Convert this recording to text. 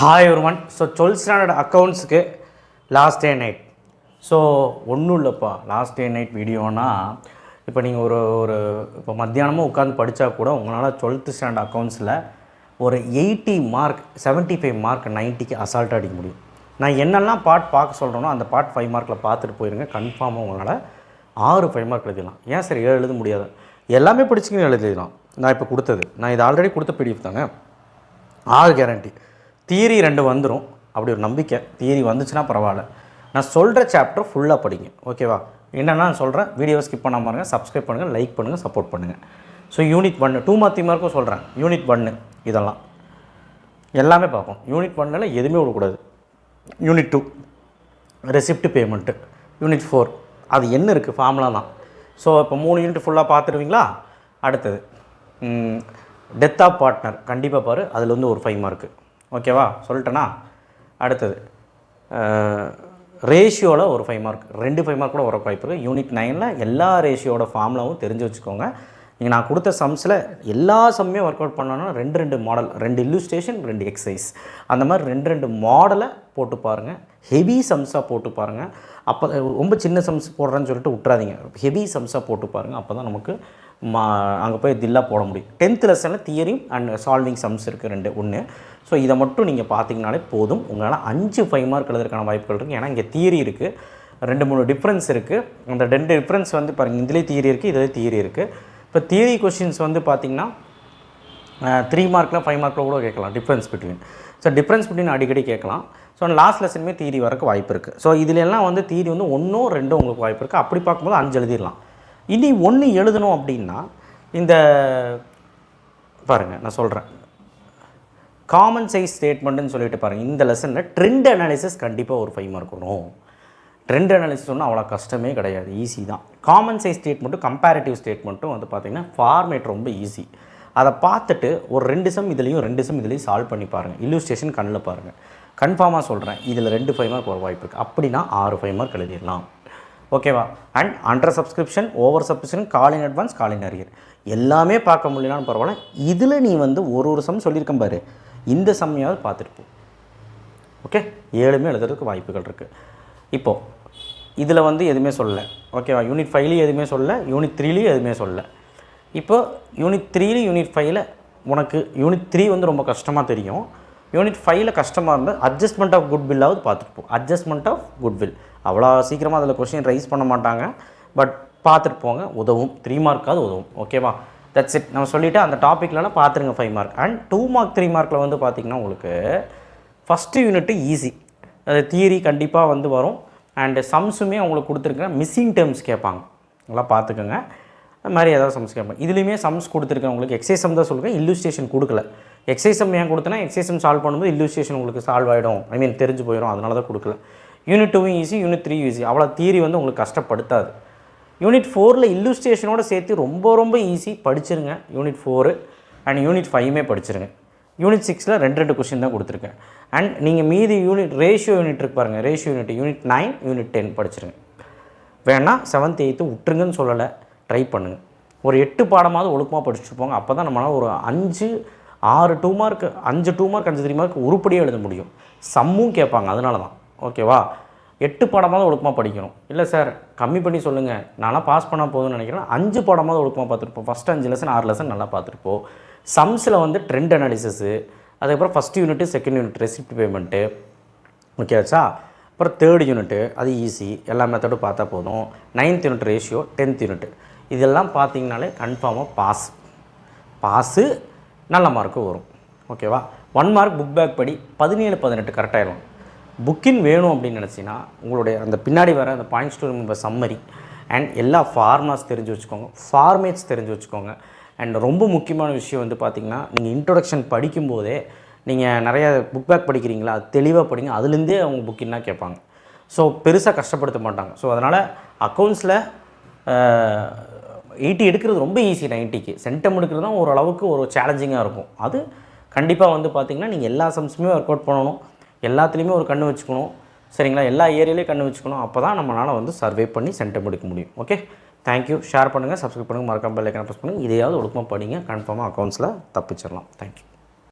Hi everyone. So 12th standard அக்கௌண்ட்ஸுக்கு last day night. So ஒன்றும் இல்லைப்பா, லாஸ்ட் டே நைட் வீடியோனா இப்போ நீங்கள் இப்போ மத்தியானமும் உட்காந்து படித்தா கூட உங்களால் 12th ஸ்டாண்டர்ட் அக்கௌண்ட்ஸில் ஒரு 80 மார்க் 75 மார்க் 90க்கு அசால்ட்டாக அடிக்க முடியும். நான் என்னெல்லாம் பார்க்க சொல்கிறேனோ அந்த 5 மார்க்கில் பார்த்துட்டு போயிருங்க. கன்ஃபார்மாக உங்களால் 5 மார்க் எழுதிடலாம். ஏன் சார் 7 எழுத முடியாது? எல்லாமே படிச்சுக்கின்னு எழுதிடலாம். நான் இப்போ கொடுத்தது, நான் இது ஆல்ரெடி கொடுத்த பிடிஎஃப் தாங்க. 6 கேரண்டி. தியரி 2 வந்துடும், அப்படி ஒரு நம்பிக்கை. தியரி வந்துச்சுன்னா பரவாயில்ல. நான் சொல்கிற சாப்டர் ஃபுல்லாக படிங்க, ஓகேவா? என்னென்னா நான் சொல்கிறேன், வீடியோ ஸ்கிப் பண்ணாமல் பாருங்க, சப்ஸ்கிரைப் பண்ணுங்கள், லைக் பண்ணுங்கள், சப்போர்ட் பண்ணுங்கள். ஸோ யூனிட் 1 2 மார்க் 3 மார்க்கும் சொல்கிறேன். யூனிட் 1 இதெல்லாம் எல்லாமே பார்ப்போம். யூனிட் 1ல் எதுவுமே விடக்கூடாது. Unit 2 receipt payment. யூனிட் 4 அது என்ன இருக்குது, ஃபார்முலா தான். ஸோ இப்போ 3 யூனிட் ஃபுல்லாக பார்த்துருவீங்களா? அடுத்தது டெத் ஆஃப் பார்ட்னர் கண்டிப்பாக பாரு, அதில் வந்து ஒரு 5 மார்க்கு, ஓகேவா? சொல்லிட்டேன்னா அடுத்தது ரேஷியோவில் ஒரு 5 மார்க், 2 5 மார்க் கூட வர வாய்ப்பு இருக்குது. யூனிட் 9ல் எல்லா ரேஷியோட ஃபார்முலாவும் தெரிஞ்சு வச்சுக்கோங்க. நீங்கள் நான் கொடுத்த சம்ஸில் எல்லா சம்மையும் ஒர்க் அவுட் பண்ணோன்னா 2 மாடல், 2 இல்லுஸ்ட்ரேஷன், 2 எக்ஸசைஸ், அந்த மாதிரி 2 மாடலை போட்டு பாருங்கள். ஹெவி சம்ஸாக போட்டு பாருங்கள். அப்போ ரொம்ப சின்ன சம்ஸ் போடுறேன்னு சொல்லிட்டு விட்றாதீங்க. ஹெவி சம்ஸாக போட்டு பாருங்கள். அப்போ தான் நமக்கு அங்கே போய் தில்லாக போட முடியும். 10th லெசனில் தியரி அண்ட் சால்விங் சம்ஸ் இருக்குது 1. ஸோ இதை மட்டும் நீங்கள் பார்த்தீங்கனாலே போதும். உங்களால் 5 மார்க் எழுதுறதுக்கான வாய்ப்புகள் இருக்குது. ஏன்னா இங்கே தியரி இருக்குது, 2-3 டிஃப்ரென்ஸ் இருக்குது. அந்த 2 டிஃப்ரென்ஸ் வந்து பாருங்கள், இதிலே தியரி இருக்குது, இதிலே தியரி இருக்குது. இப்போ தியரி கொஷின்ஸ் வந்து பார்த்திங்கன்னா 3 மார்க்கில் 5 மார்க்கில் கூட கேட்கலாம் difference between. So difference between அடிக்கடி கேட்கலாம். ஸோ லாஸ்ட் லெசனுமே தியரி வரக்கு வாய்ப்பு இருக்குது. ஸோ இதிலெல்லாம் வந்து தியரி வந்து 1 2 உங்களுக்கு வாய்ப்பு இருக்குது. அப்படி பார்க்கும்போது 5 எழுதிடலாம். இனி 1 எழுதணும் அப்படின்னா இந்த பாருங்கள், நான் சொல்கிறேன், காமன் சைஸ் ஸ்டேட்மெண்ட்டுன்னு சொல்லிட்டு பாருங்கள். இந்த லெசனில் ட்ரெண்ட் அனாலிசிஸ் கண்டிப்பாக ஒரு 5 மார்க் வரும். ட்ரெண்ட் அனாலிசிஸ் ஒன்றும் அவ்வளோ கஷ்டமே கிடையாது, ஈஸி தான். காமன் சைஸ் ஸ்டேட்மெண்ட்டும் கம்பேரிட்டிவ் ஸ்டேட்மெண்ட்டும் வந்து பார்த்திங்கன்னா ஃபார்மேட் ரொம்ப ஈஸி. அதை பார்த்துட்டு ஒரு 2 சம் இதுலேயும் 2 சம் இதுலேயும் சால்வ் பண்ணி பாருங்கள். இல்லுஸ்ட்ரேஷன் கண்ணில் பாருங்கள். கன்ஃபார்மாக சொல்கிறேன், இதில் 2 5 மார்க் ஒரு வாய்ப்பு இருக்குது. அப்படின்னா 6 மார்க் எழுதிடலாம், ஓகேவா? And under subscription, over subscription, call in advance, call in arrear எல்லாமே பார்க்க முடியலான்னு பரவாயில்ல. இதில் நீ வந்து ஒரு சம் சொல்லியிருக்கேன் பாரு, இந்த சம்மையாவது பார்த்துட்டு போ, ஓகே? 7 எழுதுறதுக்கு வாய்ப்புகள் இருக்குது. இப்போது இதில் வந்து எதுவுமே சொல்லலை, ஓகேவா? யூனிட் 5லேயும் எதுவுமே சொல்லலை, யூனிட் 3லேயும் எதுவுமே சொல்லலை. இப்போ யூனிட் 3லேயும் யூனிட் 5ல் உனக்கு யூனிட் 3 வந்து ரொம்ப கஷ்டமாக தெரியும். யூனிட் 5ல் கஷ்டமாக இருந்தால் அட்ஜஸ்ட்மெண்ட் ஆஃப் குட்வில்லாவது பார்த்துட்டு போ. அட்ஜஸ்ட்மெண்ட் ஆஃப் குட்வில் அவ்வளோ சீக்கிரமாக அதில் கொஸ்டின் ரைஸ் பண்ண மாட்டாங்க, பட் பார்த்துட்டு போங்க, உதவும். 3 மார்க்காவது உதவும், ஓகேவா? That's it. நம்ம சொல்லிவிட்டு அந்த டாப்பிக்லாம் பார்த்துருங்க 5 மார்க். அண்ட் 2 மார்க் 3 மார்க்கில் வந்து பார்த்திங்கன்னா உங்களுக்கு ஃபஸ்ட்டு யூனிட்டு ஈஸி. அது தியரி கண்டிப்பாக வந்து வரும். அண்டு சம்ஸுமே உங்களுக்கு கொடுத்துருக்கேன். மிஸ்ஸிங் டேர்ம்ஸ் கேட்பாங்க, நல்லா பார்த்துக்கோங்க. அது மாதிரி ஏதாவது சம்ஸ் கேட்பாங்க. இதுலேயுமே சம்ஸ் கொடுத்துருக்கேன் உங்களுக்கு. எக்ஸைஸ் சம் தான் சொல்லுங்கள், இல்லுஸ்ட்ரேஷன் கொடுக்கல. எக்ஸைஸ் சம் ஏன் கொடுத்தனா, எக்ஸைஸ் சம் சால்வ் பண்ணும்போது இல்லுஸ்ட்ரேஷன் உங்களுக்கு சால்வ் ஆகிடும், தெரிஞ்சு போயிடும், அதனால தான் கொடுக்கல. Unit 2 easy, unit 3 easy. அவ்வளோ தியரி வந்து உங்களுக்கு கஷ்டப்படுத்தாது. யூனிட் 4ல் இல்லுஸ்ட்ரேஷனோடு சேர்த்து ரொம்ப ரொம்ப ஈஸி, படிச்சிருங்க. யூனிட் 4 அண்ட் யூனிட் 5மே படிச்சிருங்க. யூனிட் 6ல் 2 கொஸ்டின் தான் கொடுத்துருக்கேன். அண்ட் நீங்கள் மீதி யூனிட் ரேஷியோ யூனிட் இருக்கு பாருங்கள், ரேஷியோ யூனிட் 9 யூனிட் 10 படிச்சிருங்க. வேணால் 7th 8th விட்டுருங்கன்னு சொல்லலை, ட்ரை பண்ணுங்கள். ஒரு 8 பாடமாவது ஒழுக்கமாக படிச்சுட்டு போங்க. அப்போ தான் நம்மளால் ஒரு 5 6 2 மார்க் 5 மார்க் 5 3 மார்க் உருப்படியாக எழுத முடியும். சம்மும் கேட்பாங்க, அதனால தான், ஓகேவா? 8 பாடமாவது ஒழுக்கமாக படிக்கணும். இல்லை சார் கம்மி பண்ணி சொல்லுங்கள், நான்லாம் பாஸ் பண்ணால் போதும்னு நினைக்கிறேன். 5 பாடமாவது ஒழுக்கமாக பார்த்துருப்போம். ஃபஸ்ட்டு 5 லெசன் 6 லெசன் நல்லா பார்த்துருப்போம். சம்ஸில் வந்து ட்ரெண்ட் அனாலிசிஸு, அதுக்கப்புறம் first unit, second unit receipt payment, ஓகேவாச்சா? அப்புறம் 3rd யூனிட்டு அது ஈஸி, எல்லா மெத்தடும் பார்த்தா போதும். 9th unit ratio, 10th unit இதெல்லாம் பார்த்தீங்கனாலே கன்ஃபார்மாக பாஸு நல்ல மார்க்கு வரும், ஓகேவா? 1 மார்க் புக் பேக் படி 17 18 கரெக்டாகிடும். புக்கின் வேணும் அப்படின்னு நினச்சிங்கன்னா உங்களுடைய அந்த பின்னாடி வர அந்த points to remember summary and எல்லா ஃபார்மாஸ் தெரிஞ்சு வச்சுக்கோங்க, ஃபார்மேட்ஸ் தெரிஞ்சு வச்சுக்கோங்க. அண்ட் ரொம்ப முக்கியமான விஷயம் வந்து பார்த்திங்கன்னா, நீங்கள் இன்ட்ரொடக்ஷன் படிக்கும்போதே நீங்கள் நிறைய புக் பேக் படிக்கிறீங்களா, அது தெளிவாக படிங்க. அதுலேருந்தே அவங்க புக்கின்னா கேட்பாங்க. ஸோ பெருசாக கஷ்டப்படுத்த மாட்டாங்க. ஸோ அதனால் அக்கௌண்ட்ஸில் 80 எடுக்கிறது ரொம்ப ஈஸி. 90க்கு சென்டம் எடுக்கிறது தான் ஓரளவுக்கு ஒரு சேலஞ்சிங்காக இருக்கும். அது கண்டிப்பாக வந்து பார்த்திங்கன்னா நீங்கள் எல்லா சம்ஸுமே ஒர்க் அவுட் பண்ணணும், எல்லாத்துலேயுமே ஒரு கண்ணு வச்சுக்கணும், சரிங்களா? எல்லா ஏரியாலையும் கண்ணு வச்சுக்கணும். அப்போ தான் நம்மளால் வந்து சர்வே பண்ணி சென்டம் எடுக்க முடியும், ஓகே? தேங்க்யூ. ஷேர் பண்ணுங்கள், சப்ஸ்கிரைப் பண்ணுங்கள், மறக்காம பெல் ஐக்கானை ப்ரெஸ் பண்ணுங்கள். இதையாவது ஒழுக்கமாக படிங்க, கன்ஃபார்மாக அக்கௌண்ட்ஸில் தப்பிச்சிடலாம். தேங்க்யூ.